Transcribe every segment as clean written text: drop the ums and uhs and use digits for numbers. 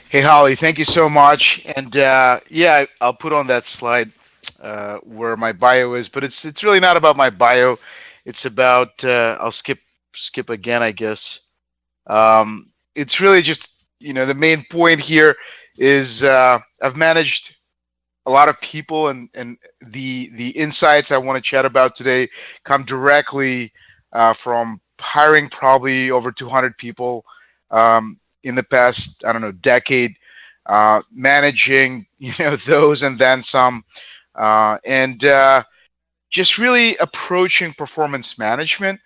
Hey Holly, thank you so much. And yeah, I'll put on that slide where my bio is, but it's really not about my bio. It's about I'll skip again, I guess. It's really just the main point here is I've managed a lot of people, and the insights I want to chat about today come directly from hiring probably over 200 people in the past, I don't know, decade, managing those and then some, and just really approaching performance management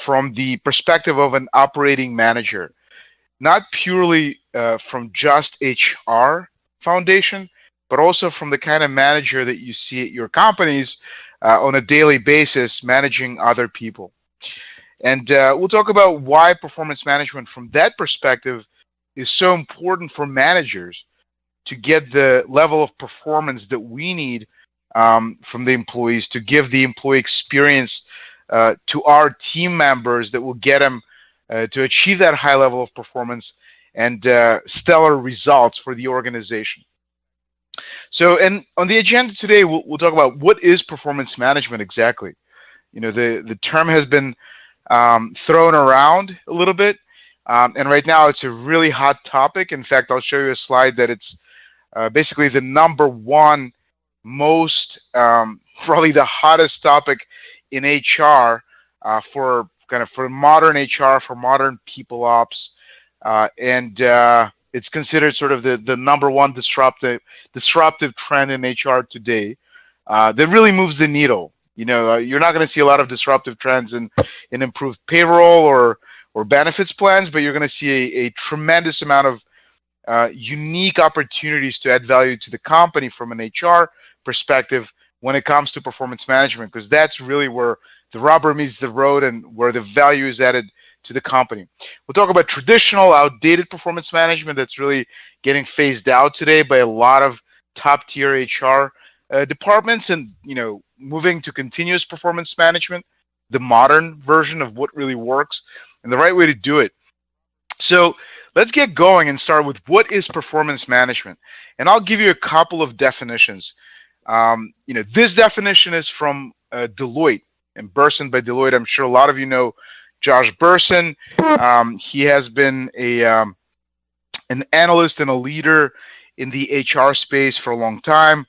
from the perspective of an operating manager, not purely from just HR foundation, but also from the kind of manager that you see at your companies on a daily basis managing other people. And we'll talk about why performance management from that perspective is so important for managers to get the level of performance that we need from the employees to give the employee experience to our team members that will get them to achieve that high level of performance and stellar results for the organization. So, and on the agenda today, we'll talk about what is performance management exactly. The term has been thrown around a little bit, and right now it's a really hot topic. In fact, I'll show you a slide that it's basically the number one most, probably the hottest topic in HR for modern HR, for modern people ops, and it's considered sort of the number one disruptive trend in HR today that really moves the needle. You're not going to see a lot of disruptive trends in improved payroll or benefits plans, but you're going to see a tremendous amount of unique opportunities to add value to the company from an HR perspective when it comes to performance management, because that's really where the rubber meets the road and where the value is added to the company. We'll talk about traditional, outdated performance management that's really getting phased out today by a lot of top-tier HR departments, and moving to continuous performance management, the modern version of what really works and the right way to do it. So let's get going and start with what is performance management, and I'll give you a couple of definitions. This definition is from Deloitte and Burson by Deloitte. I'm sure a lot of you know Josh Burson. He has been an analyst and a leader in the HR space for a long time.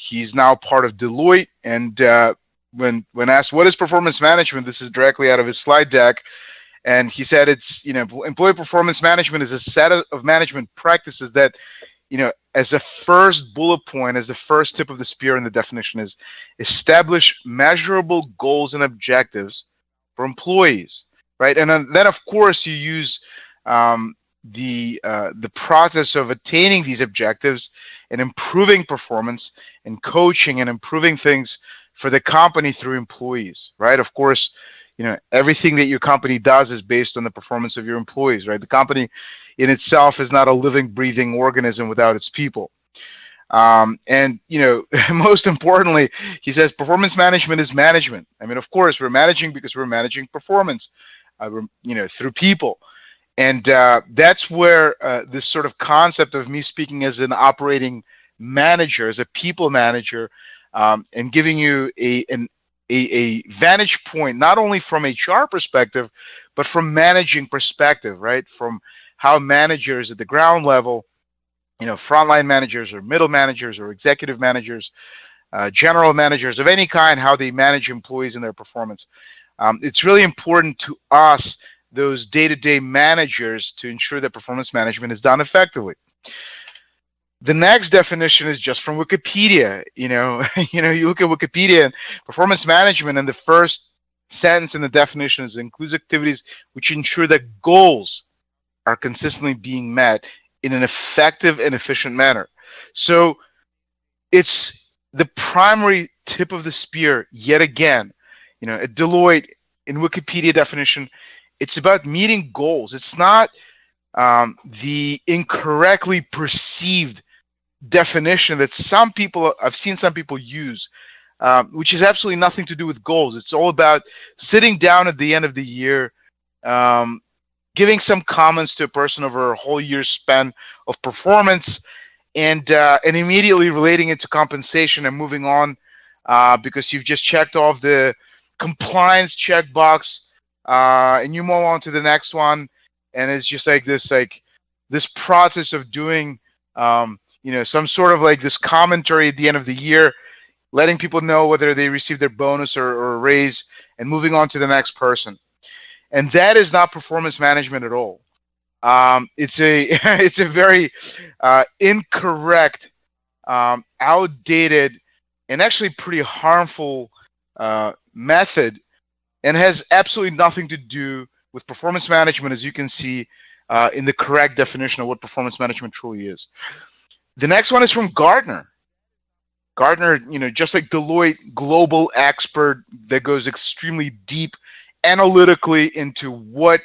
He's now part of Deloitte, and when asked what is performance management, this is directly out of his slide deck, and he said it's employee performance management is a set of management practices that as a first bullet point, as the first tip of the spear in the definition, is establish measurable goals and objectives for employees, right? And then of course you use the process of attaining these objectives and improving performance and coaching and improving things for the company through employees, right? Of course, everything that your company does is based on the performance of your employees, right? The company in itself is not a living, breathing organism without its people. And most importantly, he says performance management is management. I mean, of course, we're managing because we're managing performance, through people. And that's where this sort of concept of me speaking as an operating manager, as a people manager, and giving you a vantage point, not only from HR perspective, but from managing perspective, right? From how managers at the ground level, frontline managers or middle managers or executive managers, general managers of any kind, how they manage employees and their performance. It's really important to us, those day-to-day managers, to ensure that performance management is done effectively. The next definition is just from Wikipedia. You look at Wikipedia and performance management, and the first sentence in the definition is includes activities which ensure that goals are consistently being met in an effective and efficient manner. So it's the primary tip of the spear, yet again, at Deloitte, in Wikipedia definition, it's about meeting goals. It's not the incorrectly perceived definition that I've seen some people use, which has absolutely nothing to do with goals. It's all about sitting down at the end of the year, giving some comments to a person over a whole year's span of performance, and immediately relating it to compensation and moving on because you've just checked off the compliance checkbox, and you move on to the next one, and it's just like this process of doing some sort of like this commentary at the end of the year, letting people know whether they received their bonus or a raise, and moving on to the next person. And that is not performance management at all. It's a it's a very incorrect, outdated, and actually pretty harmful method, and has absolutely nothing to do with performance management, as you can see in the correct definition of what performance management truly is. The next one is from Gartner. Gartner, just like Deloitte, global expert that goes extremely deep analytically into what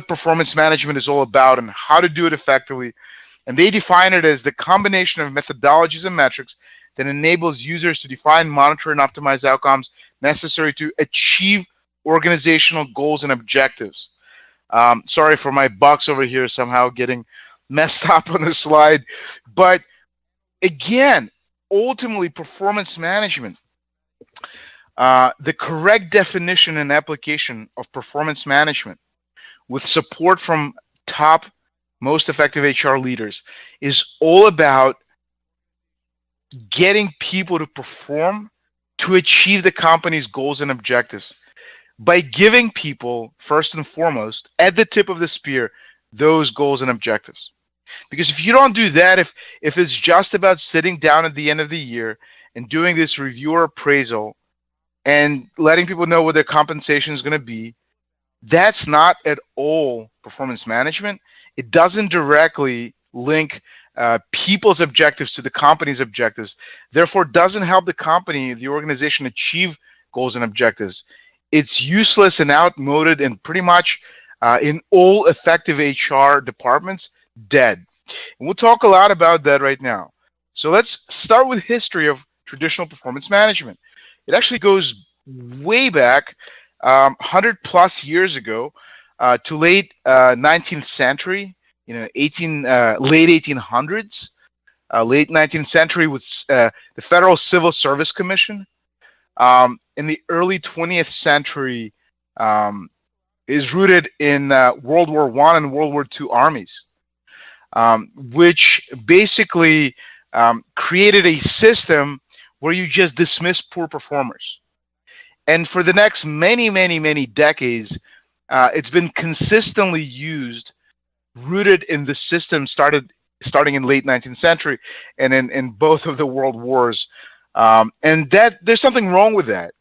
performance management is all about and how to do it effectively. And they define it as the combination of methodologies and metrics that enables users to define, monitor, and optimize outcomes necessary to achieve organizational goals and objectives. Sorry for my box over here somehow getting messed up on the slide. But again, ultimately, performance management, the correct definition and application of performance management with support from top, most effective HR leaders is all about getting people to perform to achieve the company's goals and objectives by giving people, first and foremost, at the tip of the spear, those goals and objectives. Because if you don't do that, if it's just about sitting down at the end of the year and doing this review or appraisal and letting people know what their compensation is going to be, that's not at all performance management. It doesn't directly link people's objectives to the company's objectives. Therefore, it doesn't help the company, the organization, achieve goals and objectives. It's useless and outmoded, and pretty much in all effective HR departments, dead. And we'll talk a lot about that right now. So let's start with history of traditional performance management. It actually goes way back, 100 plus years ago, to late 19th century, late 1800s, late 19th century with the Federal Civil Service Commission. In the early 20th century, is rooted in World War I and World War II armies, which basically created a system where you just dismiss poor performers. And for the next many, many, many decades, it's been consistently used, rooted in the system starting in late 19th century and in both of the world wars. And that there's something wrong with that.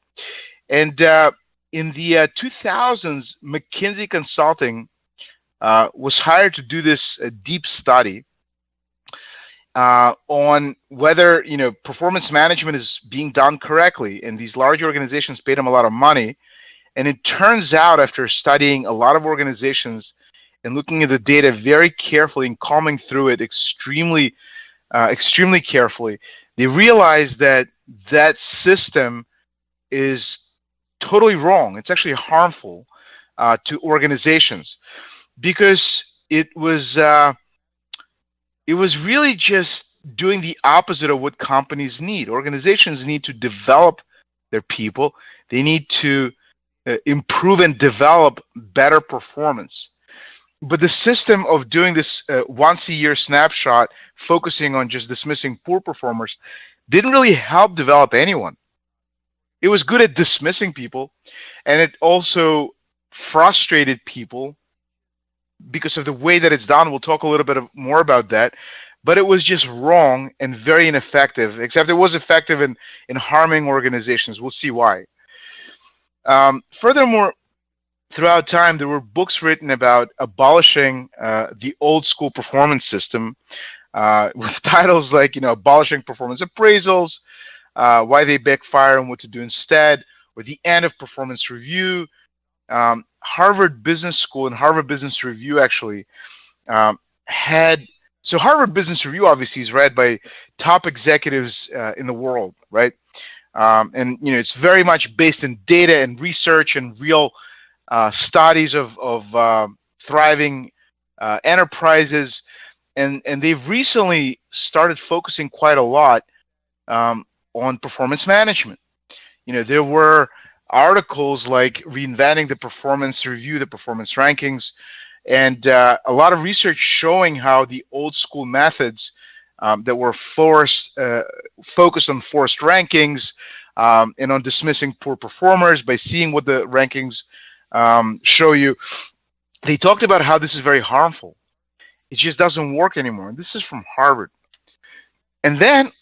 And in the 2000s, McKinsey Consulting was hired to do this deep study on whether performance management is being done correctly. And these large organizations paid them a lot of money. And it turns out, after studying a lot of organizations and looking at the data very carefully and combing through it extremely carefully, they realized that that system is totally wrong. It's actually harmful to organizations because it was really just doing the opposite of what companies need. Organizations need to develop their people. They need to improve and develop better performance. But the system of doing this once-a-year snapshot, focusing on just dismissing poor performers, didn't really help develop anyone. It was good at dismissing people, and it also frustrated people because of the way that it's done. We'll talk a little bit more about that. But it was just wrong and very ineffective, except it was effective in harming organizations. We'll see why. Furthermore, throughout time, there were books written about abolishing the old school performance system with titles like, Abolishing Performance Appraisals, Why They Backfire and What to Do Instead, or The End of Performance Review. Harvard Business School and Harvard Business Review actually so Harvard Business Review obviously is read by top executives in the world, right? And it's very much based in data and research and real studies of thriving enterprises, and they've recently started focusing quite a lot on performance management. There were articles like reinventing the performance review, the performance rankings, and a lot of research showing how the old school methods that were focused on forced rankings and on dismissing poor performers by seeing what the rankings show you. They talked about how this is very harmful. It just doesn't work anymore. This is from Harvard. And then,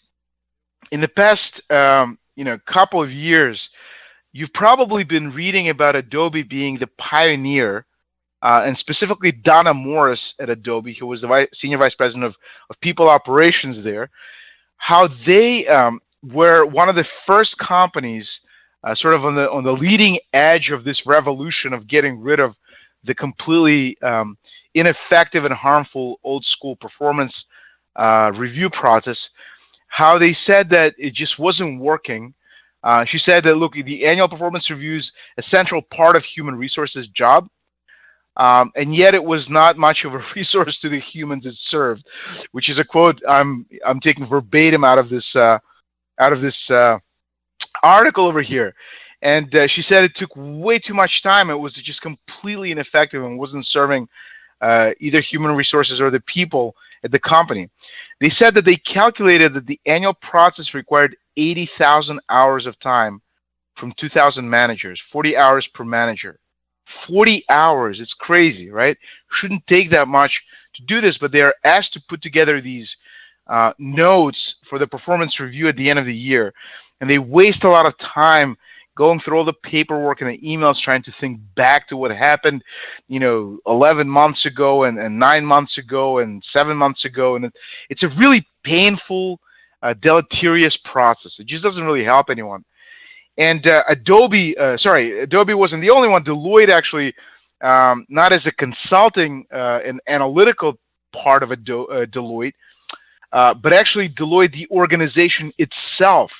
in the past, couple of years, you've probably been reading about Adobe being the pioneer, and specifically Donna Morris at Adobe, who was the senior vice president of people operations there, how they were one of the first companies, sort of on the leading edge of this revolution of getting rid of the completely ineffective and harmful old school performance review process. How they said that it just wasn't working. She said that, look, the annual performance review is a central part of human resources job, and yet it was not much of a resource to the humans it served, which is a quote I'm taking verbatim out of this article over here. And she said it took way too much time. It was just completely ineffective and wasn't serving either human resources or the people at the company. They said that they calculated that the annual process required 80,000 hours of time from 2,000 managers, 40 hours per manager. 40 hours, it's crazy, right? Shouldn't take that much to do this, but they are asked to put together these notes for the performance review at the end of the year. And they waste a lot of time going through all the paperwork and the emails, trying to think back to what happened, 11 months ago and 9 months ago and 7 months ago. And it's a really painful, deleterious process. It just doesn't really help anyone. And Adobe wasn't the only one. Deloitte actually, not as a consulting and analytical part of Deloitte, but actually Deloitte, the organization itself,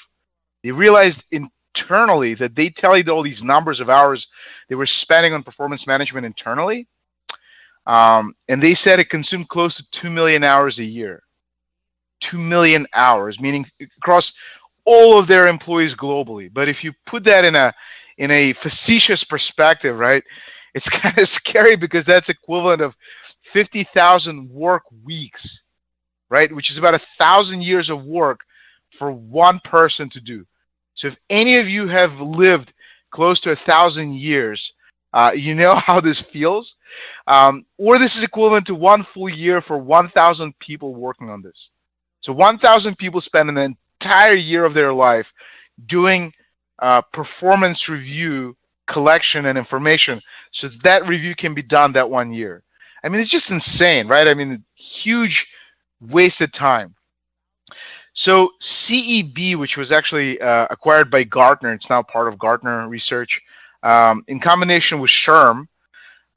they realized internally that they tallied all these numbers of hours they were spending on performance management internally, and they said it consumed close to 2 million hours a year. 2 million hours, meaning across all of their employees globally. But if you put that in a facetious perspective, right, it's kind of scary, because that's equivalent of 50,000 work weeks, right, which is about 1,000 years of work for one person to do. So if any of you have lived close to 1,000 years, you know how this feels. Or this is equivalent to one full year for 1,000 people working on this. So 1,000 people spend an entire year of their life doing performance review collection and information, so that review can be done that 1 year. I mean, it's just insane, right? I mean, huge wasted time. So CEB, which was actually acquired by Gartner, it's now part of Gartner Research, in combination with SHRM,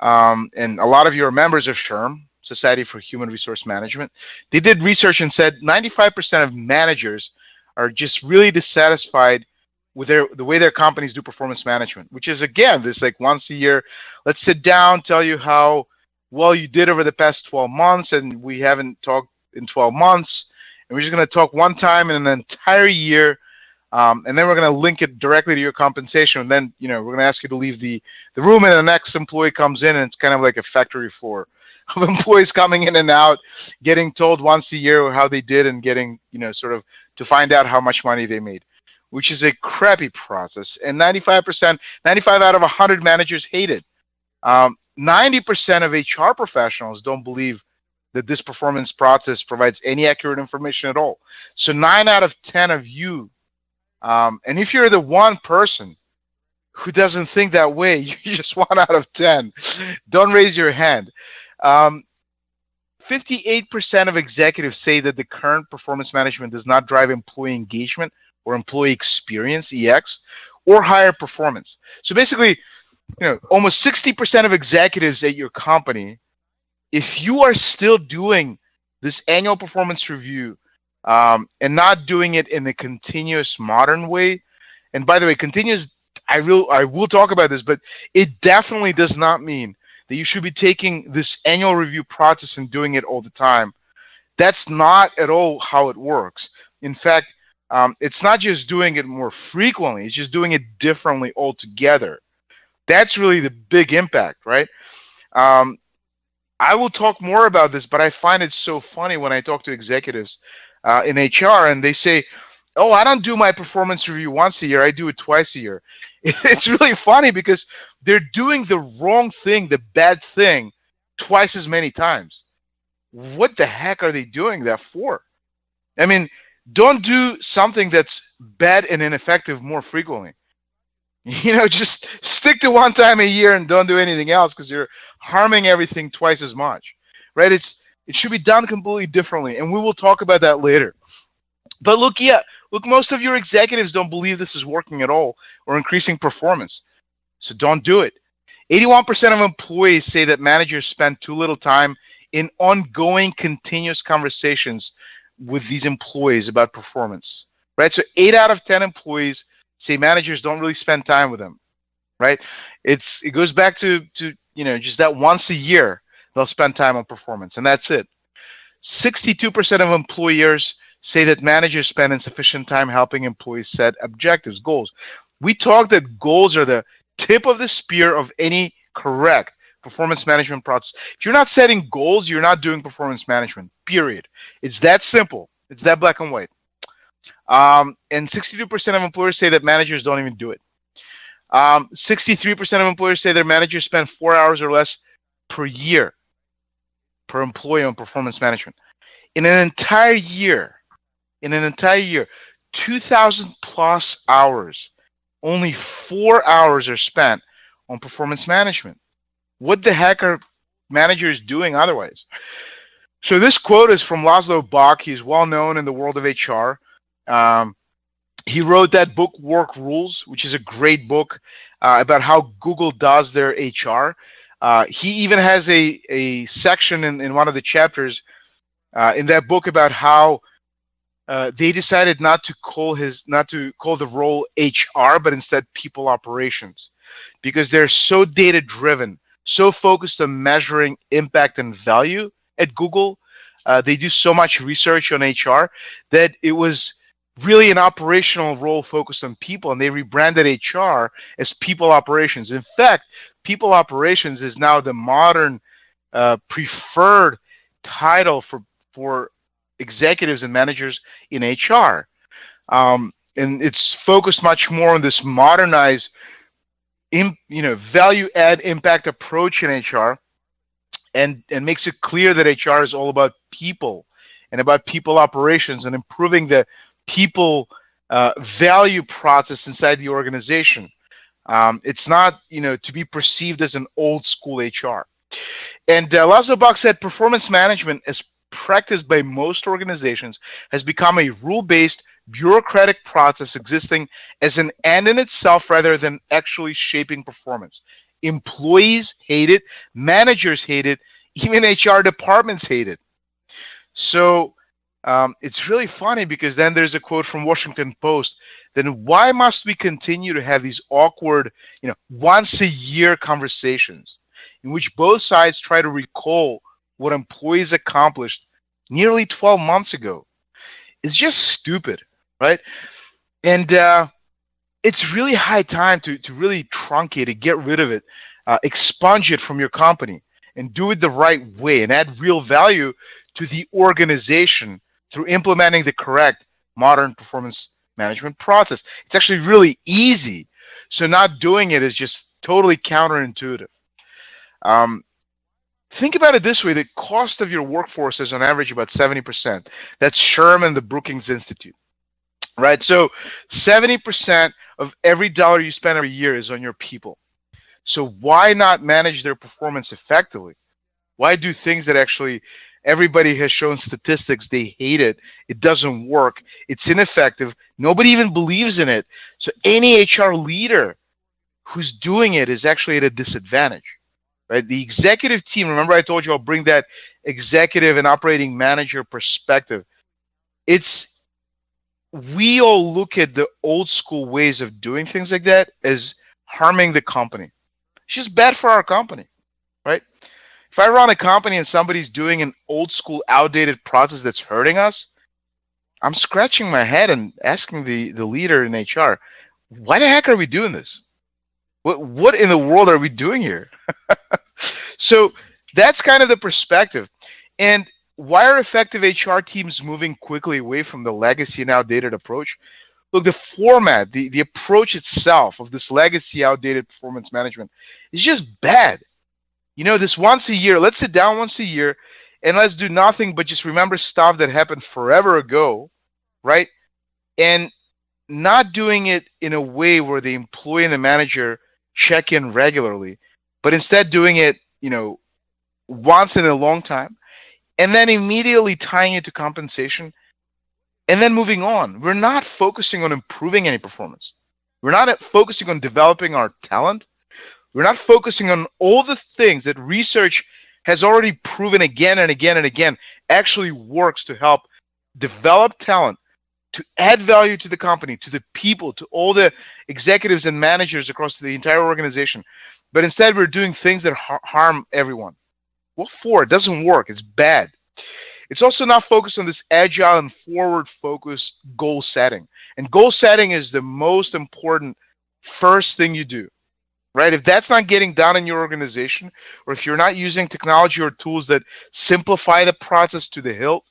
and a lot of you are members of SHRM, Society for Human Resource Management. They did research and said 95% of managers are just really dissatisfied with the way their companies do performance management, which is, again, this like once a year, let's sit down, tell you how well you did over the past 12 months, and we haven't talked in 12 months. And we're just going to talk one time in an entire year, and then we're going to link it directly to your compensation. And then, we're going to ask you to leave the room, and the next employee comes in, and it's kind of like a factory floor of employees coming in and out, getting told once a year how they did, and getting, sort of to find out how much money they made, which is a crappy process. And 95 out of 100 managers hate it. 90% of HR professionals don't believe that this performance process provides any accurate information at all. So 9 out of 10 of you, and if you're the one person who doesn't think that way, you're just 1 out of 10. Don't raise your hand. 58% of executives say that the current performance management does not drive employee engagement or employee experience, EX, or higher performance. So basically, almost 60% of executives at your company, if you are still doing this annual performance review and not doing it in a continuous modern way, and by the way, continuous, I will talk about this, but it definitely does not mean that you should be taking this annual review process and doing it all the time. That's not at all how it works. In fact, it's not just doing it more frequently; it's just doing it differently altogether. That's really the big impact, right? Um, I will talk more about this, but I find it so funny when I talk to executives in HR and they say, "Oh, I don't do my performance review once a year. I do it twice a year." It's really funny because they're doing the wrong thing, the bad thing, twice as many times. What the heck are they doing that for? I mean, don't do something that's bad and ineffective more frequently. Just stick to one time a year and don't do anything else because you're harming everything twice as much, right? It should be done completely differently, and we will talk about that later. But look, most of your executives don't believe this is working at all or increasing performance, so don't do it. 81% of employees say that managers spend too little time in ongoing, continuous conversations with these employees about performance, right? So 8 out of 10 employees say managers don't really spend time with them, right? It goes back to just that once a year they'll spend time on performance, and that's it. 62% of employers say that managers spend insufficient time helping employees set objectives, goals. We talk that goals are the tip of the spear of any correct performance management process. If you're not setting goals, you're not doing performance management, period. It's that simple. It's that black and white. And 62% of employers say that managers don't even do it. 63% of employers say their managers spend 4 hours or less per year per employee on performance management. In an entire year, 2,000 plus hours, only 4 hours are spent on performance management. What the heck are managers doing otherwise? So this quote is from Laszlo Bock. He's well known in the world of HR. He wrote that book, Work Rules, which is a great book about how Google does their HR. He even has a section in one of the chapters in that book about how they decided not to call the role HR, but instead people operations, because they're so data driven, so focused on measuring impact and value at Google. They do so much research on HR that it was really an operational role focused on people, and they rebranded HR as people operations. In fact, people operations is now the modern preferred title for executives and managers in HR. And it's focused much more on this modernized value add impact approach in HR, and makes it clear that HR is all about people and about people operations and improving the people value process inside the organization. It's not to be perceived as an old school HR. And Laszlo Bock said performance management, as practiced by most organizations, has become a rule-based bureaucratic process existing as an end in itself rather than actually shaping performance. Employees hate it, managers hate it, even HR departments hate it. So it's really funny because then there's a quote from Washington Post. Then why must we continue to have these awkward, once a year conversations in which both sides try to recall what employees accomplished nearly 12 months ago? It's just stupid, right? And it's really high time to really truncate it, get rid of it, expunge it from your company, and do it the right way and add real value to the organization through implementing the correct modern performance management process. It's actually really easy. So not doing it is just totally counterintuitive. Think about it this way. The cost of your workforce is on average about 70%. That's Sherman, the Brookings Institute, right? So 70% of every dollar you spend every year is on your people. So why not manage their performance effectively? Why do things that actually everybody has shown statistics they hate it, it doesn't work, it's ineffective, nobody even believes in it. So any HR leader who's doing it is actually at a disadvantage, right? The executive team, remember I told you I'll bring that executive and operating manager perspective. We all look at the old school ways of doing things like that as harming the company. It's just bad for our company, right? If I run a company and somebody's doing an old school, outdated process that's hurting us, I'm scratching my head and asking the leader in HR, why the heck are we doing this? What in the world are we doing here? So that's kind of the perspective. And why are effective HR teams moving quickly away from the legacy and outdated approach? Look, the format, the approach itself of this legacy outdated performance management is just bad. You know, this once a year, let's sit down once a year and let's do nothing but just remember stuff that happened forever ago, right? And not doing it in a way where the employee and the manager check in regularly, but instead doing it, you know, once in a long time, and then immediately tying it to compensation, and then moving on. We're not focusing on improving any performance. We're not focusing on developing our talent. We're not focusing on all the things that research has already proven again and again and again actually works to help develop talent, to add value to the company, to the people, to all the executives and managers across the entire organization. But instead, we're doing things that harm everyone. What for? It doesn't work. It's bad. It's also not focused on this agile and forward-focused goal setting. And goal setting is the most important first thing you do, right? If that's not getting done in your organization, or if you're not using technology or tools that simplify the process to the hilt,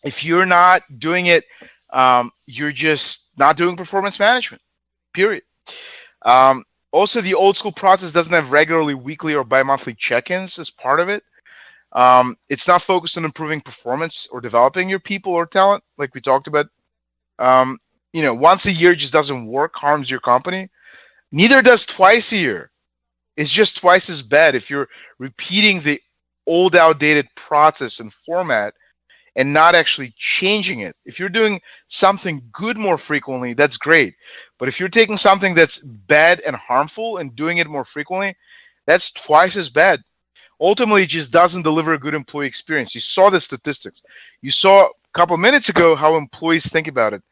if you're not doing it, you're just not doing performance management, period. Also, the old school process doesn't have regularly weekly or bi-monthly check-ins as part of it. It's not focused on improving performance or developing your people or talent, like we talked about. You know, once a year just doesn't work, harms your company. Neither does twice a year. It's just twice as bad if you're repeating the old, outdated process and format and not actually changing it. If you're doing something good more frequently, that's great. But if you're taking something that's bad and harmful and doing it more frequently, that's twice as bad. Ultimately, it just doesn't deliver a good employee experience. You saw the statistics. You saw a couple minutes ago how employees think about it.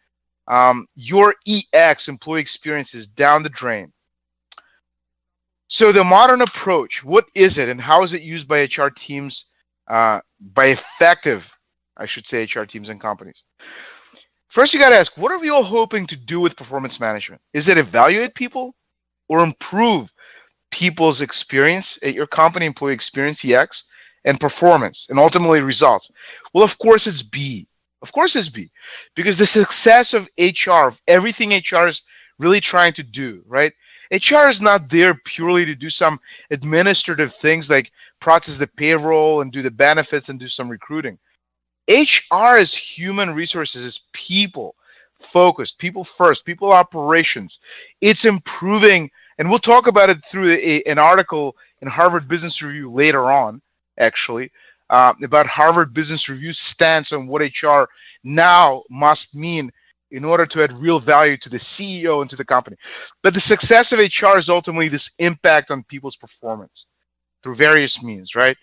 Your EX, employee experience, is down the drain. So the modern approach, what is it and how is it used by HR teams, by effective, I should say, HR teams and companies? First, you got to ask, what are we all hoping to do with performance management? Is it evaluate people or improve people's experience at your company, employee experience, EX, and performance, and ultimately results? Well, of course it's B. Of course it's B. Because the success of HR, of everything HR is really trying to do, right? HR is not there purely to do some administrative things like process the payroll and do the benefits and do some recruiting. HR is human resources, is people focused, people first, people operations. It's improving, and we'll talk about it through an article in Harvard Business Review later on, actually, about Harvard Business Review's stance on what HR now must mean in order to add real value to the CEO and to the company. But the success of HR is ultimately this impact on people's performance through various means, right?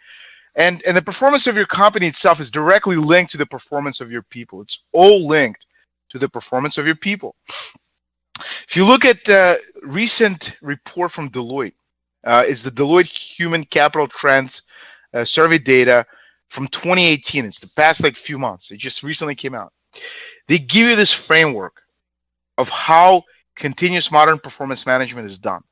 And the performance of your company itself is directly linked to the performance of your people. It's all linked to the performance of your people. If you look at the recent report from Deloitte, it's the Deloitte Human Capital Trends survey data from 2018. It's the past few months. It just recently came out. They give you this framework of how continuous modern performance management is done.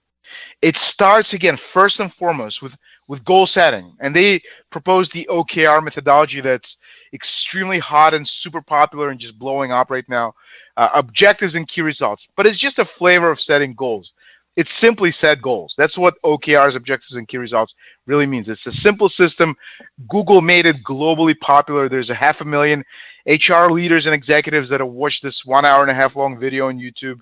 It starts, again, first and foremost with goal setting. And they propose the OKR methodology that's extremely hot and super popular and just blowing up right now. Objectives and key results. But it's just a flavor of setting goals. It's simply set goals. That's what OKRs, objectives and key results, really means. It's a simple system. Google made it globally popular. There's 500,000 HR leaders and executives that have watched this 1 hour and a half long video on YouTube.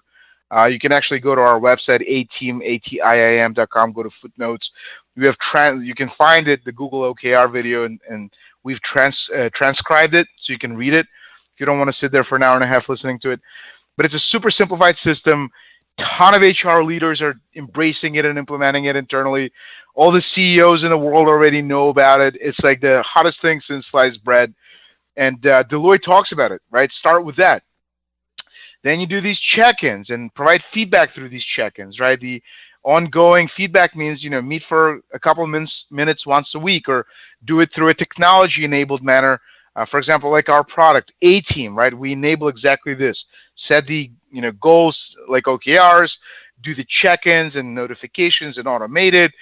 You can actually go to our website, atiim.com, go to footnotes. We have you can find it, the Google OKR video, and we've transcribed it so you can read it if you don't want to sit there for an hour and a half listening to it. But it's a super simplified system. Ton of HR leaders are embracing it and implementing it internally. All the CEOs in the world already know about it. It's like the hottest thing since sliced bread. And Deloitte talks about it, right? Start with that. Then you do these check-ins and provide feedback through these check-ins, right? The ongoing feedback means, meet for a couple of minutes once a week, or do it through a technology-enabled manner. For example, like our product, Atiim, right? We enable exactly this. Set the, goals like OKRs, do the check-ins and notifications and automate it.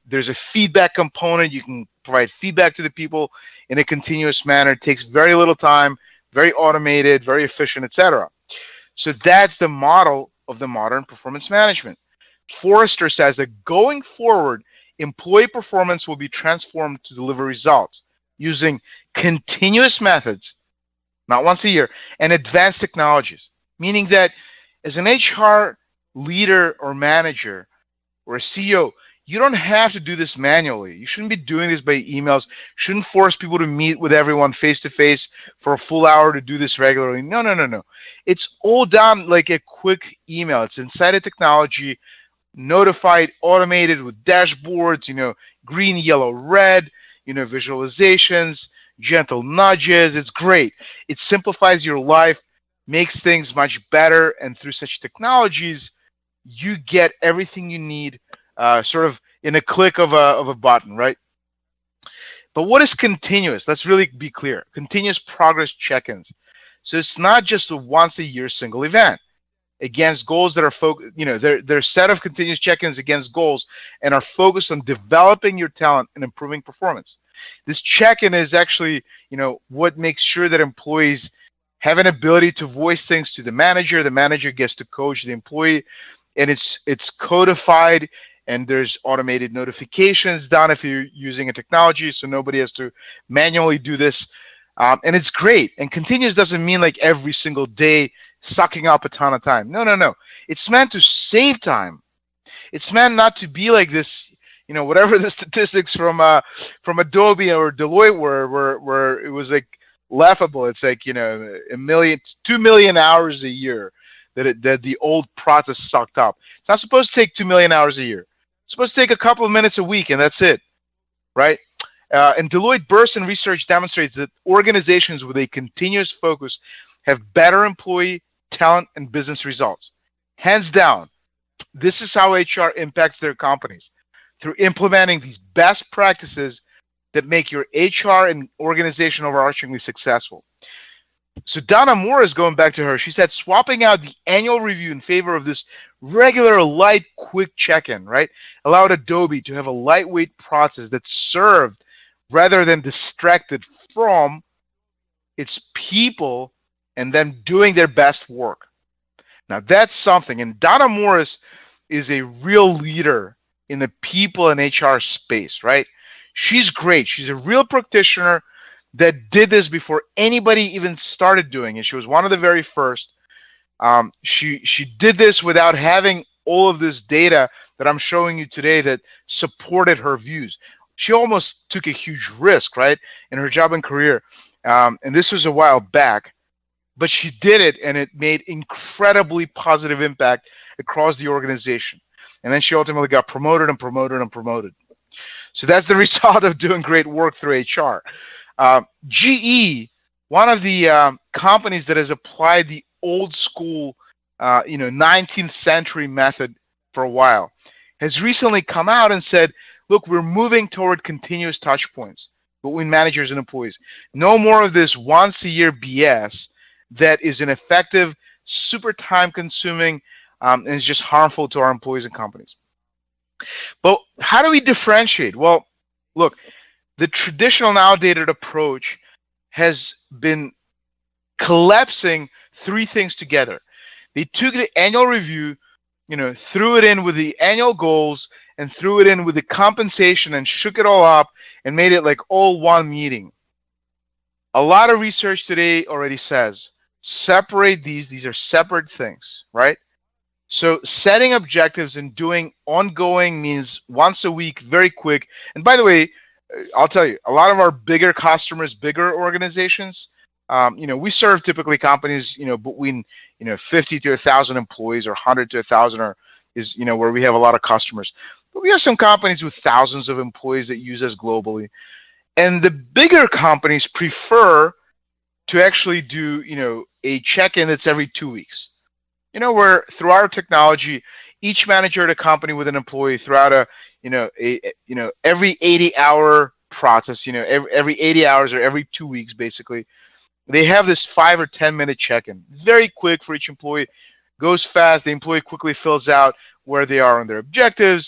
There's a feedback component. You can provide feedback to the people in a continuous manner. It takes very little time, very automated, very efficient, etc. So that's the model of the modern performance management. Forrester says that going forward, employee performance will be transformed to deliver results using continuous methods, not once a year, and advanced technologies. Meaning that as an HR leader or manager or a CEO, you don't have to do this manually. You shouldn't be doing this by emails. You shouldn't force people to meet with everyone face-to-face for a full hour to do this regularly. No, no, no, no. It's all done like a quick email. It's inside a technology, notified, automated with dashboards, green, yellow, red, visualizations, gentle nudges. It's great. It simplifies your life, makes things much better, and through such technologies, you get everything you need sort of in a click of a button, right? But what is continuous? Let's really be clear. Continuous progress check-ins. So it's not just a once-a-year single event against goals that are they're a set of continuous check-ins against goals and are focused on developing your talent and improving performance. This check-in is actually, what makes sure that employees have an ability to voice things to the manager gets to coach the employee, and it's codified, and there's automated notifications done if you're using a technology, so nobody has to manually do this. And it's great. And continuous doesn't mean like every single day sucking up a ton of time. No, no, no. It's meant to save time. It's meant not to be like this, whatever the statistics from Adobe or Deloitte where it was like laughable. It's like, 2 million hours a year that the old process sucked up. It's not supposed to take 2 million hours a year. It's supposed to take a couple of minutes a week, and that's it, right? And Deloitte Burson research demonstrates that organizations with a continuous focus have better employee, talent, and business results. Hands down, this is how HR impacts their companies, through implementing these best practices that make your HR and organization overarchingly successful. So Donna Moore is going back to her. She said swapping out the annual review in favor of this regular, light, quick check-in, right, allowed Adobe to have a lightweight process that served rather than distracted from its people and them doing their best work. Now that's something. And Donna Morris is a real leader in the people and HR space, right? She's great. She's a real practitioner that did this before anybody even started doing it. She was one of the very first. She did this without having all of this data that I'm showing you today that supported her views. She almost took a huge risk, right, in her job and career. And this was a while back. But she did it, and it made incredibly positive impact across the organization. And then she ultimately got promoted and promoted and promoted. So that's the result of doing great work through HR. GE, one of the companies that has applied the old school, 19th century method for a while, has recently come out and said, look, we're moving toward continuous touch points between managers and employees. No more of this once a year BS that is ineffective, super time consuming, and is just harmful to our employees and companies. But how do we differentiate? Well, look, the traditional and outdated approach has been collapsing three things together. They took the annual review, threw it in with the annual goals, and threw it in with the compensation and shook it all up and made it like all one meeting. A lot of research today already says, separate these are separate things, right? So setting objectives and doing ongoing means once a week, very quick. And by the way, I'll tell you, a lot of our bigger customers, bigger organizations, we serve typically companies, between, 50 to 1,000 employees, or 100 to 1,000 is where we have a lot of customers. But we have some companies with thousands of employees that use us globally. And the bigger companies prefer to actually do, a check-in that's every 2 weeks. Where through our technology, each manager at a company with an employee throughout every 80-hour process, every 80 hours or every 2 weeks, basically, they have this 5 or 10 minute check-in. Very quick for each employee, goes fast. The employee quickly fills out where they are on their objectives,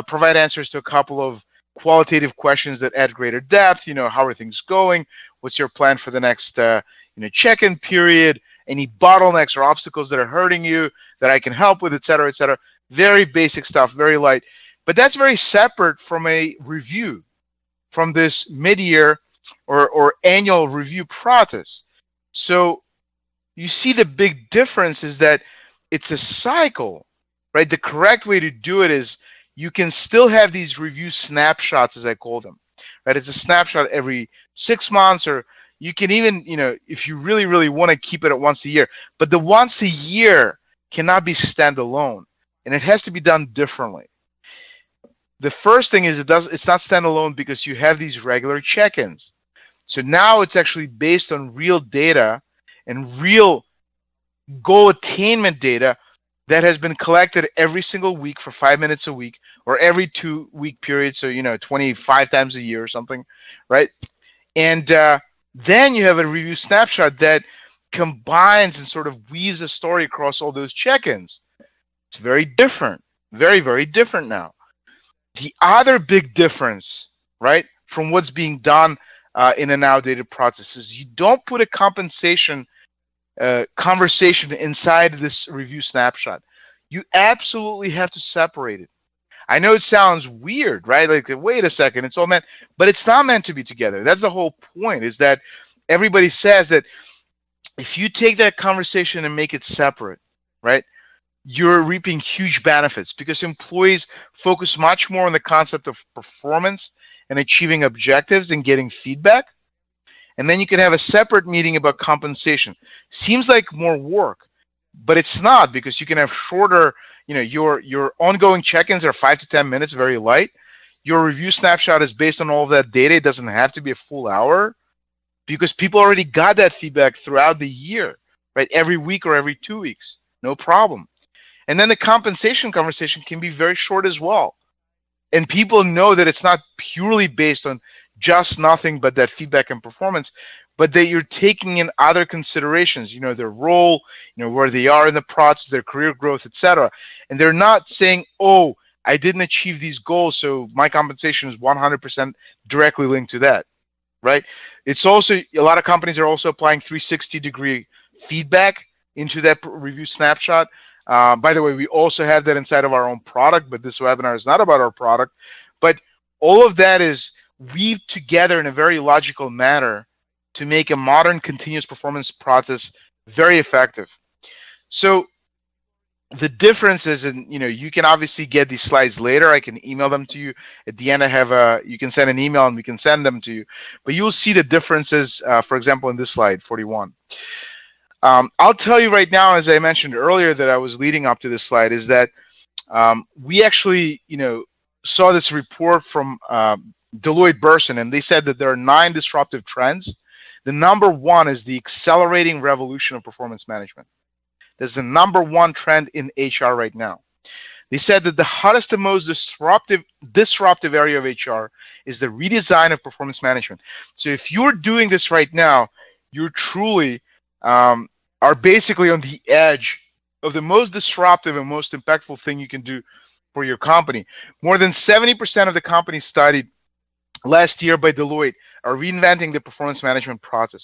provide answers to a couple of qualitative questions that add greater depth. How are things going? What's your plan for the next check-in period? Any bottlenecks or obstacles that are hurting you that I can help with, et cetera, et cetera. Very basic stuff, very light. But that's very separate from a review, from this mid-year or annual review process. So you see the big difference is that it's a cycle, right? The correct way to do it is you can still have these review snapshots, as I call them, right? It's a snapshot every 6 months, or you can even, if you really, really want to keep it at once a year. But the once a year cannot be standalone, and it has to be done differently. The first thing is it's not standalone because you have these regular check-ins. So now it's actually based on real data and real goal attainment data that has been collected every single week for 5 minutes a week, or every 2 week period, so 25 times a year or something, right? And then you have a review snapshot that combines and sort of weaves a story across all those check-ins. It's very different, very, very different now. The other big difference, right, from what's being done in an outdated process is you don't put a compensation conversation inside this review snapshot. You absolutely have to separate it. I know it sounds weird, right? Like, wait a second, it's all meant, but it's not meant to be together. That's the whole point, is that everybody says that if you take that conversation and make it separate, right, you're reaping huge benefits because employees focus much more on the concept of performance and achieving objectives and getting feedback. And then you can have a separate meeting about compensation. Seems like more work, but it's not, because you can have shorter, your ongoing check-ins are 5 to 10 minutes, very light. Your review snapshot is based on all of that data. It doesn't have to be a full hour because people already got that feedback throughout the year, right? Every week or every 2 weeks, no problem. And then the compensation conversation can be very short as well. And people know that it's not purely based on just nothing but that feedback and performance, but that you're taking in other considerations, their role, where they are in the process, their career growth, etc. And they're not saying, oh, I didn't achieve these goals, so my compensation is 100% directly linked to that, right? It's also, a lot of companies are also applying 360-degree feedback into that review snapshot. By the way, we also have that inside of our own product, but this webinar is not about our product. But all of that is weaved together in a very logical manner to make a modern continuous performance process very effective. So the difference is, you can obviously get these slides later. I can email them to you. At the end, you can send an email and we can send them to you. But you'll see the differences, for example, in this slide, 41. I'll tell you right now, as I mentioned earlier that I was leading up to this slide, is that we actually, saw this report from Deloitte Bersin, and they said that there are 9 disruptive trends. The number one is the accelerating revolution of performance management. That's the number one trend in HR right now. They said that the hottest and most disruptive area of HR is the redesign of performance management. So if you're doing this right now, you're truly are basically on the edge of the most disruptive and most impactful thing you can do for your company. More than 70% of the companies studied last year by Deloitte are reinventing the performance management process.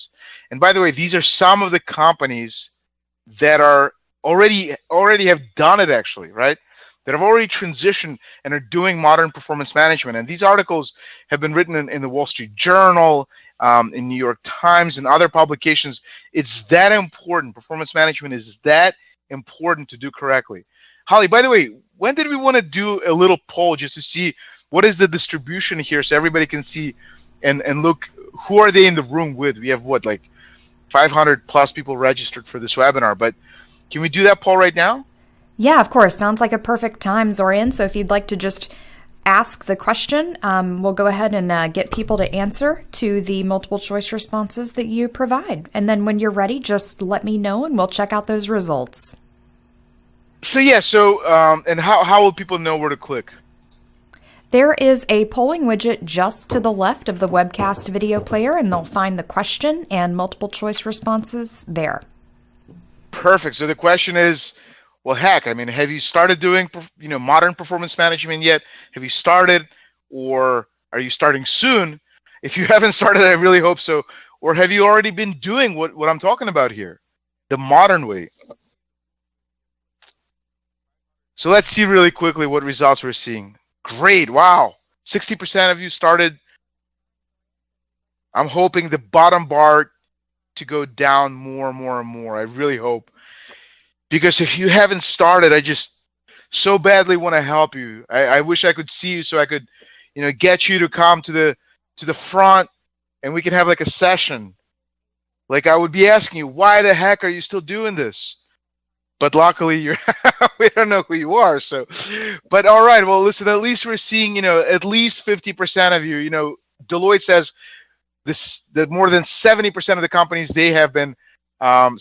And by the way, these are some of the companies that are already have done it, actually, right? That have already transitioned and are doing modern performance management. And these articles have been written in the Wall Street Journal, in New York Times, and other publications. It's that important. Performance management is that important to do correctly. Holly, by the way, when did we want to do a little poll just to see what is the distribution here so everybody can see and look, who are they in the room with? We have, what, like 500 plus people registered for this webinar, but can we do that poll right now? Yeah, of course. Sounds like a perfect time, Zorian. So if you'd like to just ask the question. We'll go ahead and get people to answer to the multiple choice responses that you provide. And then when you're ready, just let me know and we'll check out those results. So yeah, and how will people know where to click? There is a polling widget just to the left of the webcast video player, and they'll find the question and multiple choice responses there. Perfect. So the question is, well, heck, I mean, have you started doing, modern performance management yet? Have you started, or are you starting soon? If you haven't started, I really hope so. Or have you already been doing what I'm talking about here, the modern way? So let's see really quickly what results we're seeing. Great, wow. 60% of you started. I'm hoping the bottom bar to go down more and more and more. I really hope. Because if you haven't started, I just so badly want to help you. I wish I could see you so I could, get you to come to the front and we can have like a session. Like I would be asking you, why the heck are you still doing this? But luckily, we don't know who you are. So, but all right. Well, listen. At least we're seeing, at least 50% of you. Deloitte says that more than 70% of the companies they have been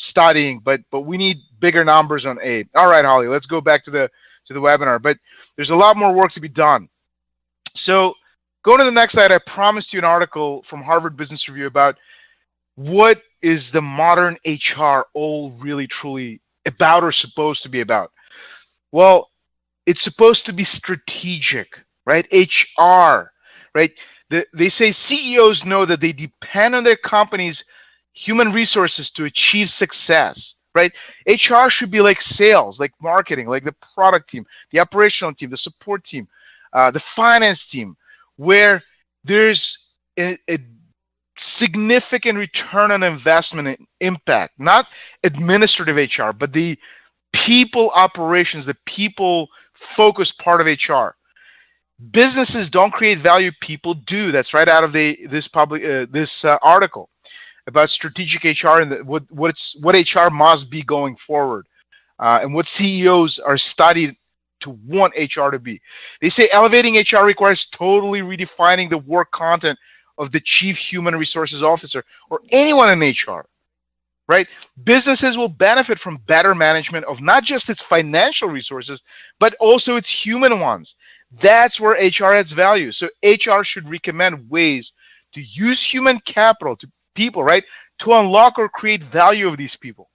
studying. But we need bigger numbers on A. All right, Holly. Let's go back to the webinar. But there's a lot more work to be done. So, going to the next slide. I promised you an article from Harvard Business Review about what is the modern HR all really truly about or supposed to be about. Well, it's supposed to be strategic, right? HR, right? They say CEOs know that they depend on their company's human resources to achieve success, right? HR should be like sales, like marketing, like the product team, the operational team, the support team, the finance team, where there's a significant return on investment and impact, not administrative HR, but the people operations, the people focused part of HR. Businesses don't create value, people do. That's right out of this article about strategic HR and what HR must be going forward, and what CEOs are studied to want HR to be. They say elevating HR requires totally redefining the work content of the Chief Human Resources Officer or anyone in HR, right? Businesses will benefit from better management of not just its financial resources, but also its human ones. That's where HR adds value. So HR should recommend ways to use human capital, to people, right, to unlock or create value of these people.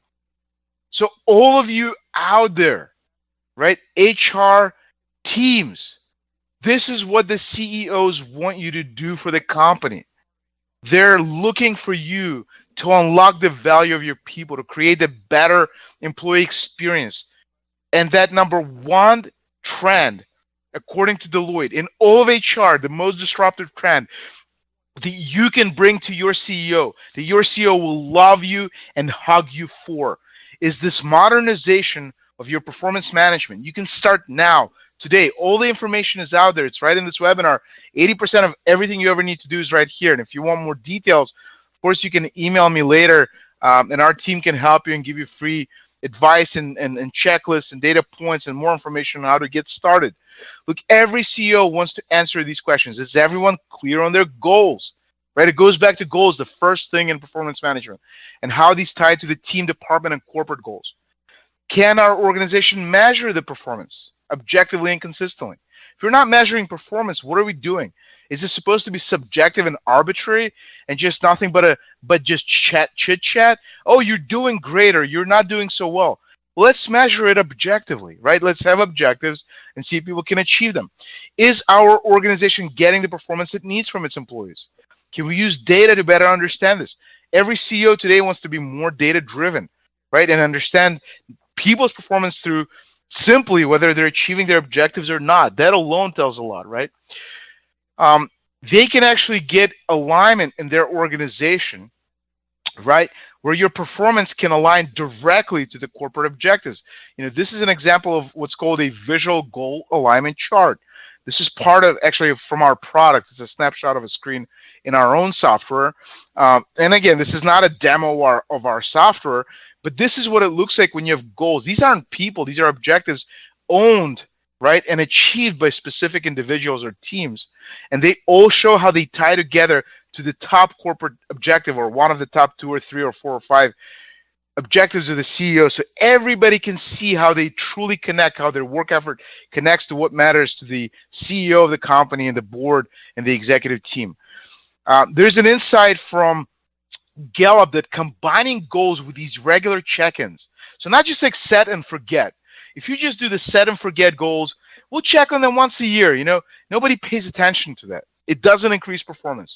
So all of you out there, right, HR teams, this is what the CEOs want you to do for the company. They're looking for you to unlock the value of your people, to create a better employee experience. And that number one trend, according to Deloitte, in all of HR, the most disruptive trend that you can bring to your CEO, that your CEO will love you and hug you for, is this modernization of your performance management. You can start now. Today, all the information is out there. It's right in this webinar. 80% of everything you ever need to do is right here. And if you want more details, of course, you can email me later, and our team can help you and give you free advice and checklists and data points and more information on how to get started. Look, every CEO wants to answer these questions. Is everyone clear on their goals? Right? It goes back to goals, the first thing in performance management, and how these tie to the team, department, and corporate goals. Can our organization measure the performance objectively and consistently? If you're not measuring performance, what are we doing? Is it supposed to be subjective and arbitrary and just nothing but just chit chat? Oh, you're doing great or you're not doing so well. Let's measure it objectively, right? Let's have objectives and see if people can achieve them. Is our organization getting the performance it needs from its employees? Can we use data to better understand this? Every CEO today wants to be more data-driven, right? And understand people's performance through simply whether they're achieving their objectives or not. That alone tells a lot, right? They can actually get alignment in their organization, right, where your performance can align directly to the corporate objectives. This is an example of what's called a visual goal alignment chart. This is part of, actually, from our product. It's a snapshot of a screen in our own software. And again, this is not a demo of our software, but this is what it looks like when you have goals. These aren't people. These are objectives owned right, and achieved by specific individuals or teams. And they all show how they tie together to the top corporate objective, or one of the top 2 or 3 or 4 or 5 objectives of the CEO, so everybody can see how they truly connect, how their work effort connects to what matters to the CEO of the company and the board and the executive team. There's an insight from Gallup that combining goals with these regular check-ins, so not just like set and forget. If you just do the set and forget goals, we'll check on them once a year. Nobody pays attention to that. It doesn't increase performance.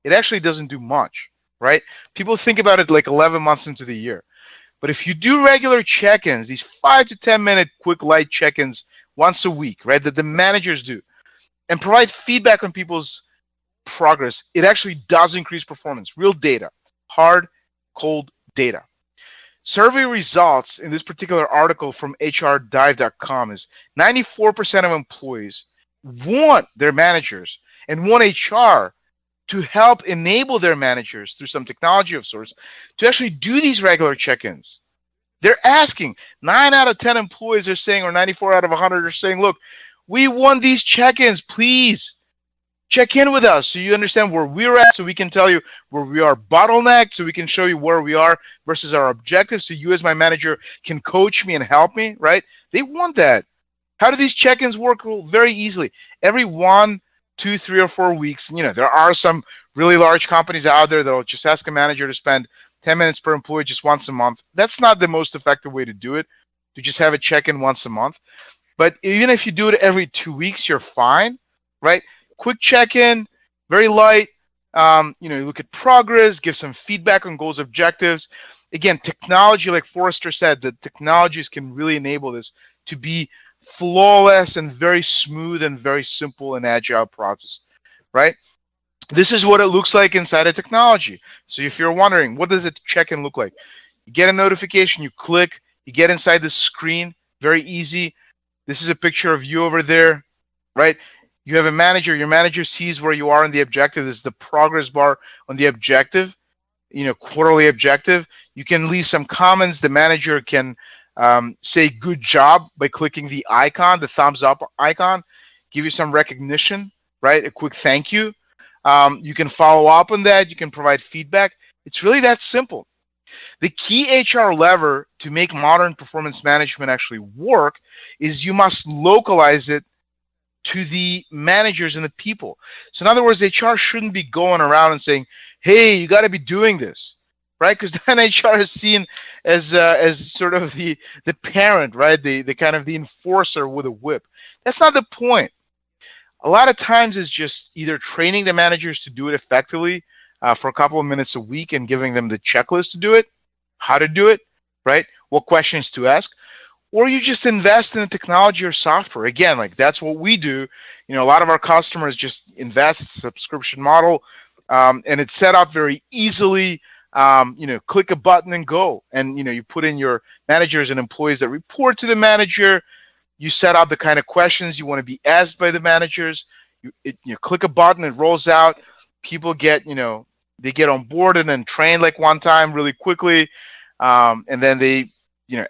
It actually doesn't do much, right? People think about it like 11 months into the year. But if you do regular check-ins, these 5 to 10 minute quick light check-ins once a week, right, that the managers do, and provide feedback on people's progress, it actually does increase performance. Real data, hard, cold data. Survey results in this particular article from HRDive.com is 94% of employees want their managers and want HR to help enable their managers through some technology of sorts to actually do these regular check-ins. They're asking, 9 out of 10 employees are saying, or 94 out of 100 are saying, look, we want these check-ins, please. Check in with us so you understand where we're at, so we can tell you where we are bottlenecked, so we can show you where we are versus our objectives, so you as my manager can coach me and help me, right? They want that. How do these check-ins work? Well, very easily. Every 1, 2, 3, or 4 weeks, there are some really large companies out there that will just ask a manager to spend 10 minutes per employee just once a month. That's not the most effective way to do it, to just have a check-in once a month. But even if you do it every 2 weeks, you're fine, right? Quick check-in, very light. You look at progress, give some feedback on goals, objectives. Again, technology, like Forrester said, the technologies can really enable this to be flawless and very smooth and very simple and agile process, right? This is what it looks like inside a technology. So if you're wondering, what does a check-in look like? You get a notification, you click, you get inside the screen, very easy. This is a picture of you over there, right? You have a manager, your manager sees where you are in the objective. This is the progress bar on the objective, quarterly objective. You can leave some comments. The manager can say good job by clicking the icon, the thumbs up icon, give you some recognition, right? A quick thank you. You can follow up on that. You can provide feedback. It's really that simple. The key HR lever to make modern performance management actually work is you must localize it to the managers and the people. So in other words, HR shouldn't be going around and saying, hey, you got to be doing this, right? Because then HR is seen as sort of the parent, right? The kind of the enforcer with a whip. That's not the point. A lot of times it's just either training the managers to do it effectively for a couple of minutes a week and giving them the checklist to do it, how to do it, right? What questions to ask. Or you just invest in the technology or software. Again, like that's what we do. A lot of our customers just invest in a subscription model, and it's set up very easily. Click a button and go. And, you put in your managers and employees that report to the manager. You set out the kind of questions you want to be asked by the managers. You click a button, it rolls out. People get, they get on board and then trained like one time really quickly. And then they,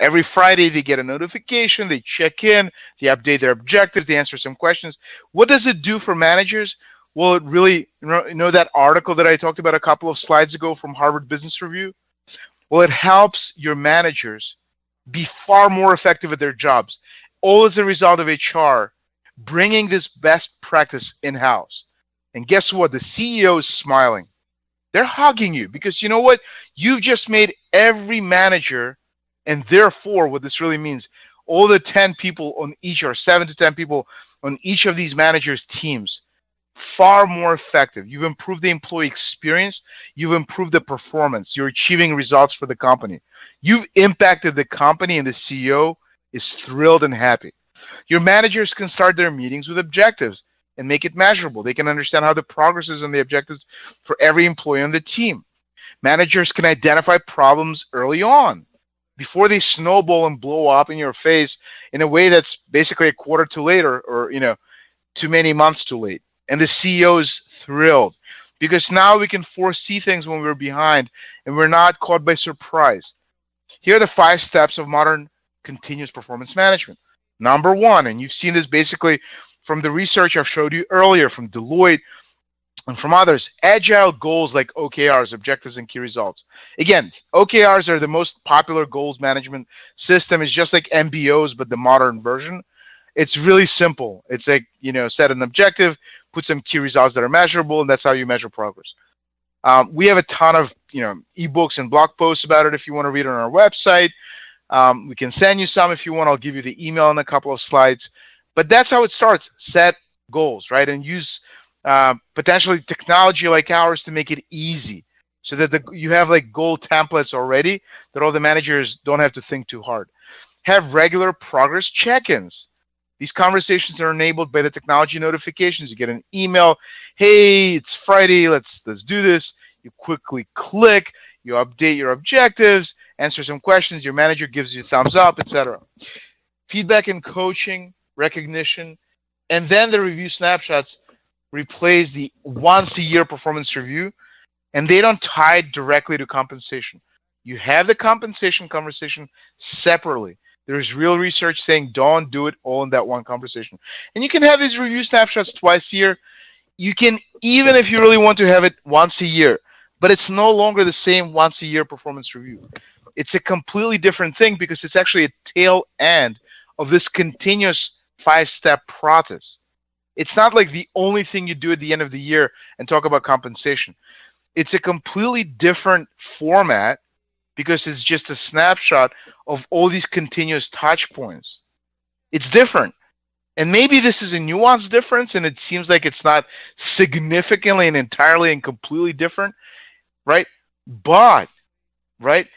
every Friday they get a notification, they check in, they update their objectives, they answer some questions. What does it do for managers? Well, it really, that article that I talked about a couple of slides ago from Harvard Business Review? Well, it helps your managers be far more effective at their jobs. All as a result of HR bringing this best practice in-house. And guess what? The CEO is smiling. They're hugging you because you know what? You've just made every manager, and therefore what this really means, all the 10 people on each, or 7 to 10 people on each of these managers' teams, far more effective. You've improved the employee experience. You've improved the performance. You're achieving results for the company. You've impacted the company, and the CEO is thrilled and happy. Your managers can start their meetings with objectives and make it measurable. They can understand how the progress is on the objectives for every employee on the team. Managers can identify problems early on before they snowball and blow up in your face in a way that's basically a quarter too late or too many months too late. And the CEO is thrilled because now we can foresee things when we're behind and we're not caught by surprise. Here are the 5 steps of modern continuous performance management. Number one, and you've seen this basically from the research I've showed you earlier from Deloitte and from others, agile goals like OKRs, objectives and key results. Again, OKRs are the most popular goals management system. It's just like MBOs, but the modern version. It's really simple. It's like, set an objective, put some key results that are measurable, and that's how you measure progress. We have a ton of, ebooks and blog posts about it if you want to read it on our website. We can send you some if you want. I'll give you the email in a couple of slides. But that's how it starts. Set goals, right? And use potentially technology like ours to make it easy so that you have like goal templates already that all the managers don't have to think too hard. Have regular progress check-ins. These conversations are enabled by the technology notifications. You get an email, hey, it's Friday, let's do this. You quickly click, you update your objectives, answer some questions, your manager gives you a thumbs up, etc. Feedback and coaching, recognition, and then the review snapshots replace the once-a-year performance review, and they don't tie directly to compensation. You have the compensation conversation separately. There's real research saying don't do it all in that one conversation. And you can have these review snapshots twice a year. You can, even if you really want to have it once a year, but it's no longer the same once-a-year performance review. It's a completely different thing because it's actually a tail end of this continuous 5-step process. It's not like the only thing you do at the end of the year and talk about compensation. It's a completely different format because it's just a snapshot of all these continuous touch points. It's different. And maybe this is a nuanced difference and it seems like it's not significantly and entirely and completely different, right? But, right,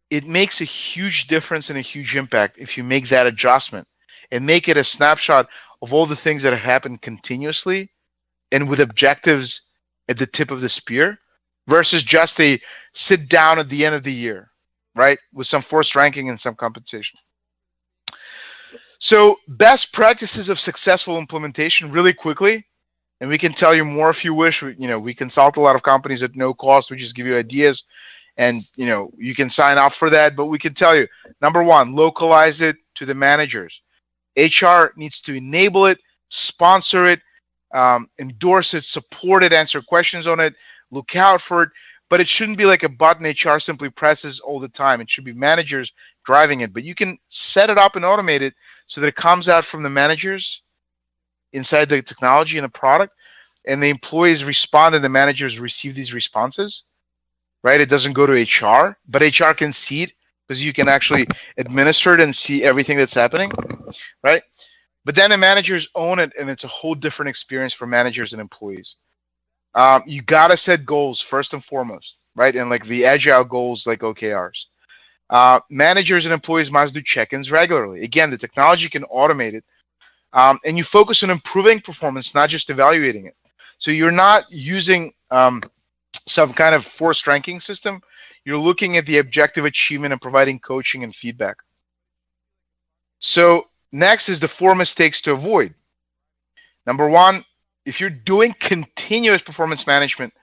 it makes a huge difference and a huge impact if you make that adjustment and make it a snapshot of all the things that have happened continuously and with objectives at the tip of the spear versus just a sit down at the end of the year, right, with some forced ranking and some compensation. So best practices of successful implementation really quickly, and we can tell you more if you wish. We consult a lot of companies at no cost. We just give you ideas, and you can sign up for that. But we can tell you, number one, localize it to the managers. HR needs to enable it, sponsor it, endorse it, support it, answer questions on it, look out for it. But it shouldn't be like a button HR simply presses all the time. It should be managers driving it. But you can set it up and automate it so that it comes out from the managers inside the technology and the product, and the employees respond and the managers receive these responses, right? It doesn't go to HR, but HR can see it because you can actually administer it and see everything that's happening, right? But then the managers own it, and it's a whole different experience for managers and employees. You got to set goals first and foremost, right? And like the agile goals like OKRs. Managers and employees must do check-ins regularly. Again, the technology can automate it. And you focus on improving performance, not just evaluating it. So you're not using some kind of forced ranking system. You're looking at the objective achievement and providing coaching and feedback. So next is the 4 mistakes to avoid. Number one, if you're doing continuous performance management,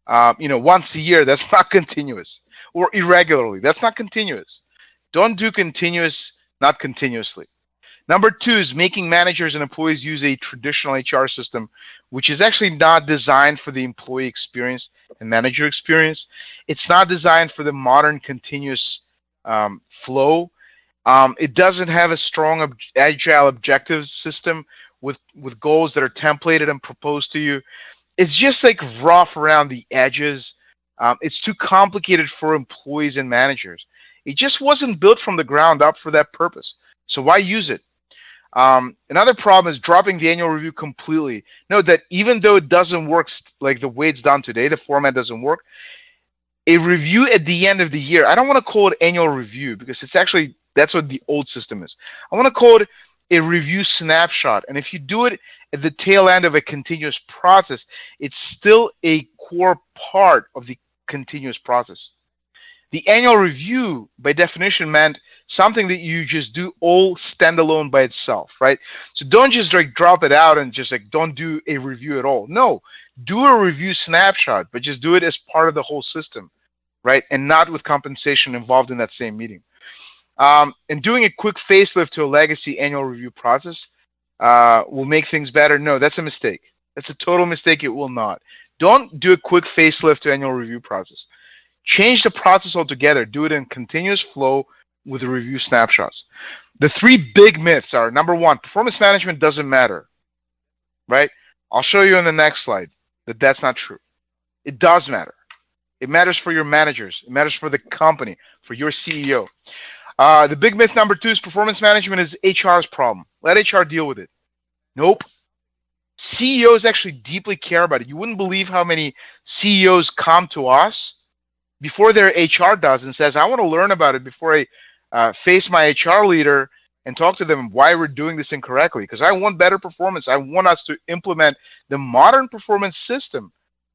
once a year, that's not continuous. Or irregularly, that's not continuous. Don't do continuous, not continuously. Number 2 is making managers and employees use a traditional HR system, which is actually not designed for the employee experience and manager experience. It's not designed for the modern continuous flow. It doesn't have a strong agile objectives system with goals that are templated and proposed to you. It's just like rough around the edges. It's too complicated for employees and managers. It just wasn't built from the ground up for that purpose. So why use it? Another problem is dropping the annual review completely. Note that even though it doesn't work like the way it's done today, the format doesn't work, a review at the end of the year, I don't want to call it annual review because it's actually, that's what the old system is. I want to call it a review snapshot. And if you do it at the tail end of a continuous process, it's still a core part of the continuous process. The annual review, by definition, meant something that you just do all standalone by itself, right? So don't just like drop it out and just like don't do a review at all. No, do a review snapshot, but just do it as part of the whole system, right? And not with compensation involved in that same meeting. And doing a quick facelift to a legacy annual review process will make things better. No, that's a mistake. That's a total mistake. It will not. Don't do a quick facelift to annual review process. Change the process altogether. Do it in continuous flow with the review snapshots. The three big myths are, number one, performance management doesn't matter, right? I'll show you in the next slide that that's not true. It does matter. It matters for your managers. It matters for the company, for your CEO. The big myth number two is performance management is HR's problem. Let HR deal with it. Nope. CEOs actually deeply care about it. You wouldn't believe how many CEOs come to us before their HR does and says, I want to learn about it before I face my HR leader and talk to them why we're doing this incorrectly. Because I want better performance. I want us to implement the modern performance system.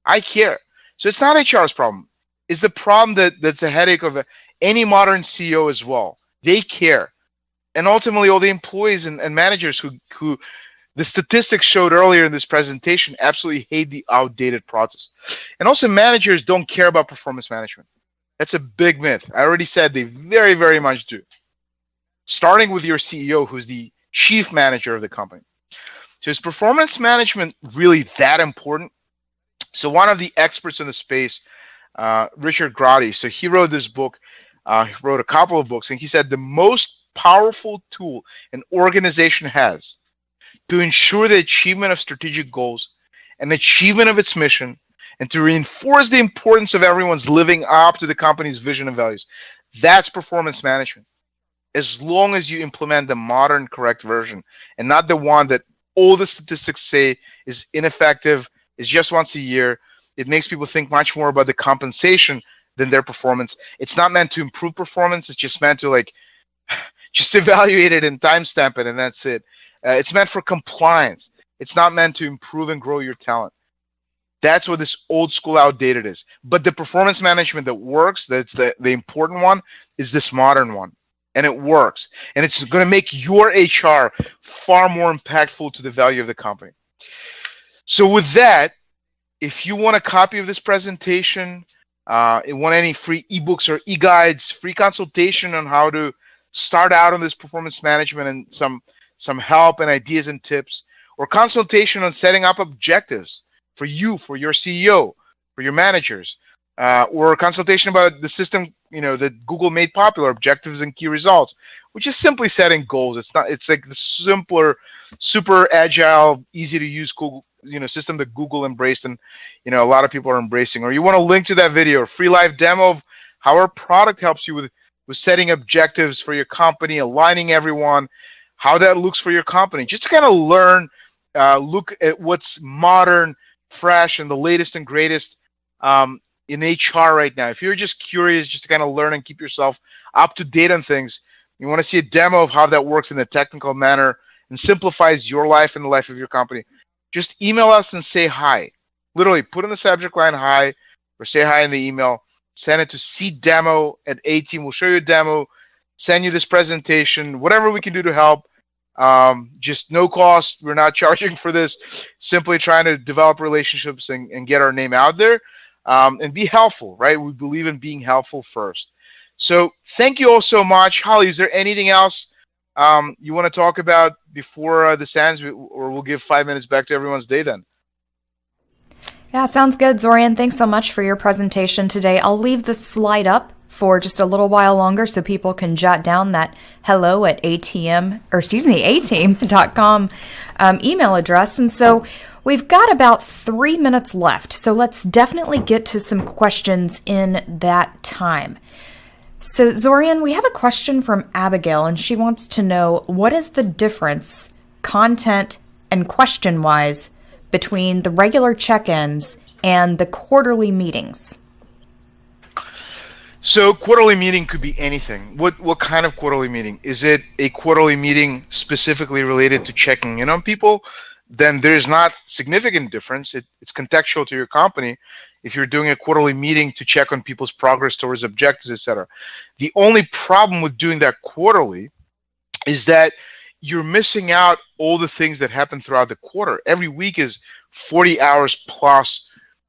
I care. So it's not HR's problem. It's the problem that's a headache of any modern CEO as well. They care. And ultimately, all the employees and managers who the statistics showed earlier in this presentation absolutely hate the outdated process. And also, managers don't care about performance management. That's a big myth. I already said they very, very much do. Starting with your CEO, who's the chief manager of the company. So is performance management really that important? So one of the experts in the space, Richard Grotte, so he wrote this book, he wrote a couple of books, and he said the most powerful tool an organization has to ensure the achievement of strategic goals and achievement of its mission and to reinforce the importance of everyone's living up to the company's vision and values. That's performance management. As long as you implement the modern, correct version and not the one that all the statistics say is ineffective, is just once a year. It makes people think much more about the compensation than their performance. It's not meant to improve performance. It's just meant to just evaluate it and timestamp it, and that's it. It's meant for compliance. It's not meant to improve and grow your talent. That's what this old school outdated is. But the performance management that works, that's the important one, is this modern one. And it works. And it's going to make your HR far more impactful to the value of the company. So with that, if you want a copy of this presentation, you want any free ebooks or e-guides, free consultation on how to start out on this performance management and some help and ideas and tips, or consultation on setting up objectives for you, for your CEO, for your managers, or consultation about the system, that Google made popular, objectives and key results, which is simply setting goals. It's like the simpler, super agile, easy to use Google, system that Google embraced and, a lot of people are embracing. Or you want to link to that video, a free live demo of how our product helps you with setting objectives for your company, aligning everyone, how that looks for your company. Just to kind of learn, look at what's modern, fresh, and the latest and greatest in HR right now. If you're just curious, just to kind of learn and keep yourself up to date on things, you want to see a demo of how that works in a technical manner and simplifies your life and the life of your company, just email us and say hi. Literally, put in the subject line hi, or say hi in the email. Send it to cdemo@Atiim. We'll show you a demo, send you this presentation, whatever we can do to help. Just no cost. We're not charging for this. Simply trying to develop relationships and get our name out there and be helpful, right? We believe in being helpful first. So thank you all so much. Holly, is there anything else you want to talk about before this ends, or we'll give 5 minutes back to everyone's day then? Yeah, sounds good, Zorian. Thanks so much for your presentation today. I'll leave the slide up for just a little while longer so people can jot down that hello@atiim.com email address. And so we've got about 3 minutes left. So let's definitely get to some questions in that time. So Zorian, we have a question from Abigail, and she wants to know, what is the difference, content and question-wise, between the regular check-ins and the quarterly meetings? So quarterly meeting could be anything. What kind of quarterly meeting? Is it a quarterly meeting specifically related to checking in on people? Then there's not significant difference. It's contextual to your company. If you're doing a quarterly meeting to check on people's progress towards objectives, etc. The only problem with doing that quarterly is that you're missing out all the things that happen throughout the quarter. Every week is 40 hours plus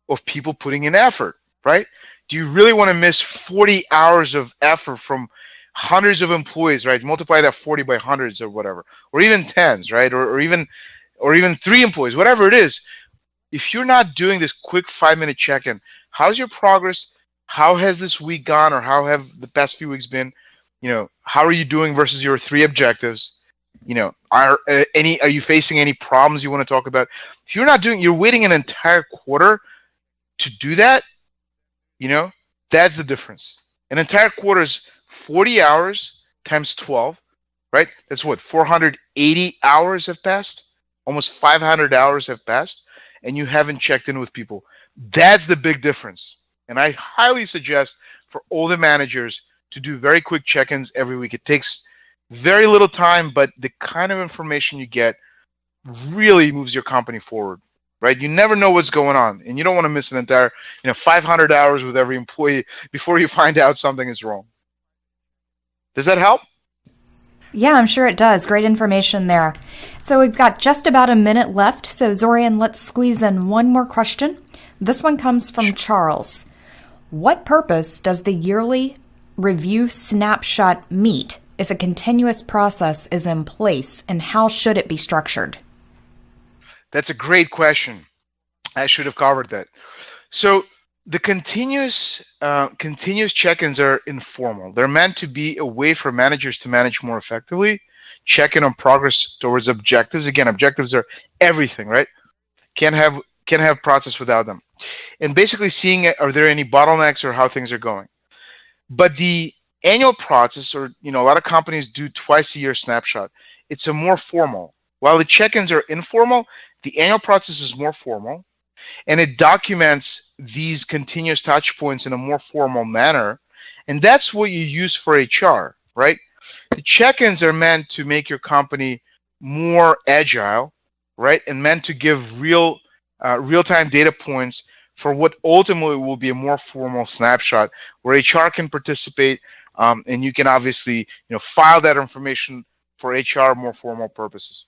of people putting in effort, right? Do you really want to miss 40 hours of effort from hundreds of employees, right? Multiply that 40 by hundreds or whatever, or even tens, right? Or even 3 employees, whatever it is. If you're not doing this quick 5-minute check-in, how's your progress? How has this week gone, or how have the past few weeks been? How are you doing versus your 3 objectives? Are you facing any problems you want to talk about? If you're waiting an entire quarter to do that, that's the difference. An entire quarter is 40 hours times 12, right? That's what, 480 hours have passed? Almost 500 hours have passed, and you haven't checked in with people. That's the big difference. And I highly suggest for all the managers to do very quick check-ins every week. It takes very little time, but the kind of information you get really moves your company forward, right? You never know what's going on, and you don't want to miss an entire 500 hours with every employee before you find out something is wrong. Does that help? Yeah, I'm sure it does. Great information there. So we've got just about a minute left. So Zorian, let's squeeze in one more question. This one comes from Charles. What purpose does the yearly review snapshot meet if a continuous process is in place, and how should it be structured? That's a great question. I should have covered that. So the continuous check-ins are informal. They're meant to be a way for managers to manage more effectively, check in on progress towards objectives. Again, objectives are everything, right? Can't have process without them. And basically seeing, are there any bottlenecks or how things are going. But the annual process, or a lot of companies do twice a year snapshot. It's a more formal. While the check-ins are informal, the annual process is more formal, and it documents these continuous touch points in a more formal manner, and that's what you use for HR, right? The check-ins are meant to make your company more agile, right, and meant to give real-time data points for what ultimately will be a more formal snapshot where HR can participate, and you can obviously file that information for HR more formal purposes.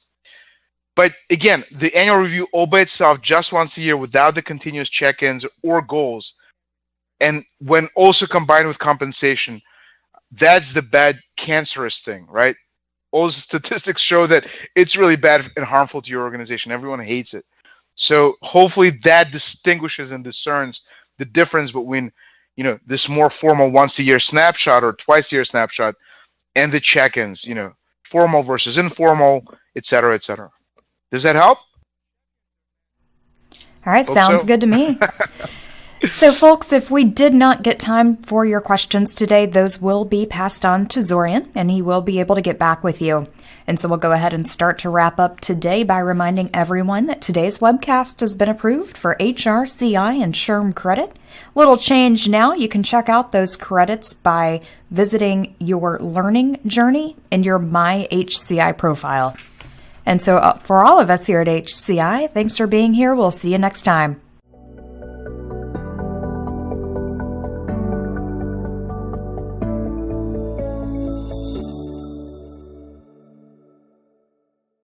But again, the annual review all by itself, just once a year, without the continuous check-ins or goals, and when also combined with compensation, that's the bad, cancerous thing, right? All the statistics show that it's really bad and harmful to your organization. Everyone hates it. So hopefully that distinguishes and discerns the difference between, this more formal once-a-year snapshot or twice-a-year snapshot and the check-ins, formal versus informal, et cetera, et cetera. Does that help? All right, sounds good to me. So, folks, if we did not get time for your questions today, those will be passed on to Zorian, and he will be able to get back with you. And so we'll go ahead and start to wrap up today by reminding everyone that today's webcast has been approved for HR, CI, and SHRM credit. Little change now. You can check out those credits by visiting your learning journey in your My HCI profile. And so for all of us here at HCI, thanks for being here. We'll see you next time.